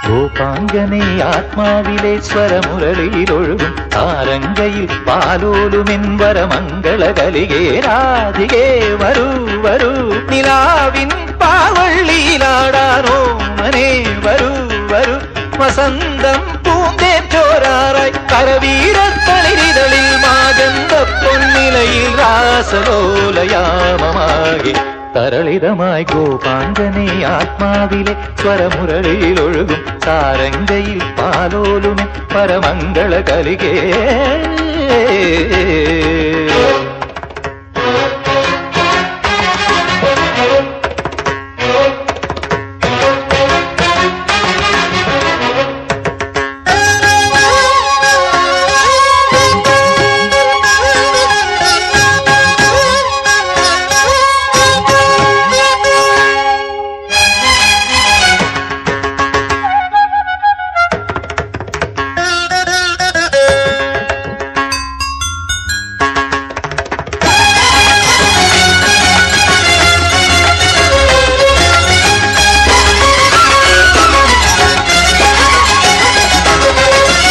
ഗോപാംഗനെ ആത്മാവിലെ സ്വരമുരളിയിലൊഴുകും താരങ്കയിൽ പാലോലുമെൻ വരമംഗളകലികേ രാധികേ വരൂ വരൂ നിലാവിൻ പാവള്ളിയിലാടാനോ മനെ വരൂ വരൂ വസന്തം പൂന്തേൻ ചോരാറായി കരവീരത്തളിരിതളിൽ മാഗന്ധ പൊന്നിലയിൽ രാസലോലയാമമാകി തരളിതമായി ഗോപാംഗനെ ആത്മാവിലെ സ്വരമുരളിയിലൊഴുകും സാരംഗയിൽ പാലോലുമെ പരമംഗള കലികേ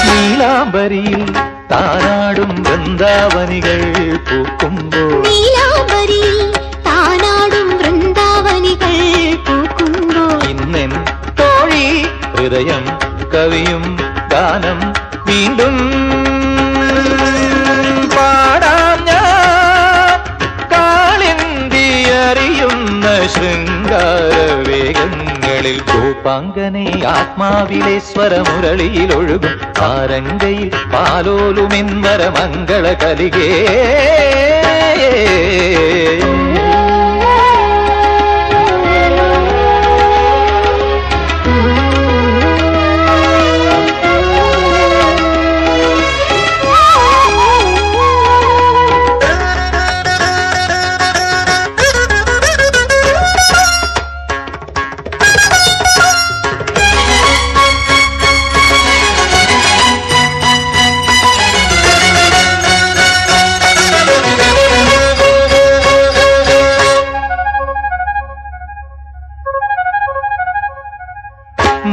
നീലാംബരിയിൽ താനാടും വൃന്ദാവനികൾ പൂക്കുമ്പോൾ നീലാംബരിയിൽ താനാടും വൃന്ദാവനികൾ പൂക്കുമ്പോൾ ഇന്നെൻ തോഴി ഹൃദയം കവിയും ഗാനം വീണ്ടും പാടാം ഞാൻ കാളിന്തി അറിയുന്ന ശൃംഗാരവേഗങ്ങളിൽ ഗോപാംഗനെ ആത്മാവിലെ സ്വരമുരളിയിലൊഴുകും സാരംഗയിൽ പാലോലുമെൻവര മംഗള കലികേ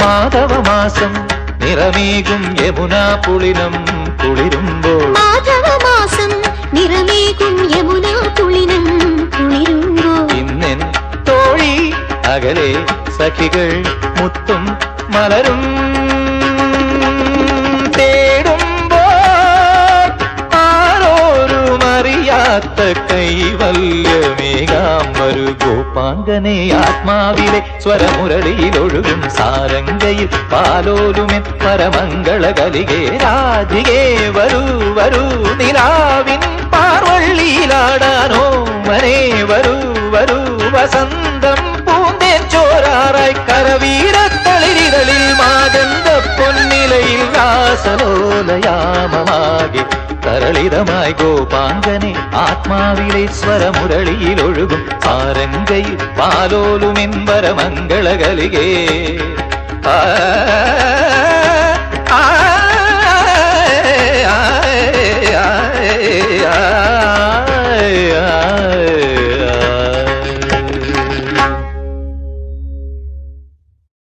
മാധവമാസം നിറമേകും യമുനാ പുളിനം കുളിരുമ്പോൾ മാധവമാസം നിറമേകും യമുനാ പുളിനം കുളിരുമ്പോൾ ഇന്നെൻ തോഴി അകലെ സഖികൾ മുത്തും മലരും തേടുമ്പോൾ ആരോരുമറിയാത്ത കൈവല്യമേകാം വരൂ ഗോപാംഗനെ ആത്മാവിലെ സ്വരമുരളിയിലൊഴുകും സാരംഗയിൽ പാലോലുമെൻ പരമംഗള കലികേ രാധികേ വരൂ വരൂ നിലാവിൻ പാർവള്ളിയിലാടാനോ മനെ വരൂ വരൂ വസന്തം പൂന്തേൻ ചോരാറായി കരവീരത്തളിരിതളിൽ മാഗന്ധ പൊന്നിലയിൽ രാസലോലയാമമാകി തരളിതമായി ഗോപാംഗനെ ആത്മാവിലെ സ്വരമുരളിയിലൊഴുകും സാരംഗയിൽ പാലോലുമെൻവര മംഗള കലികേ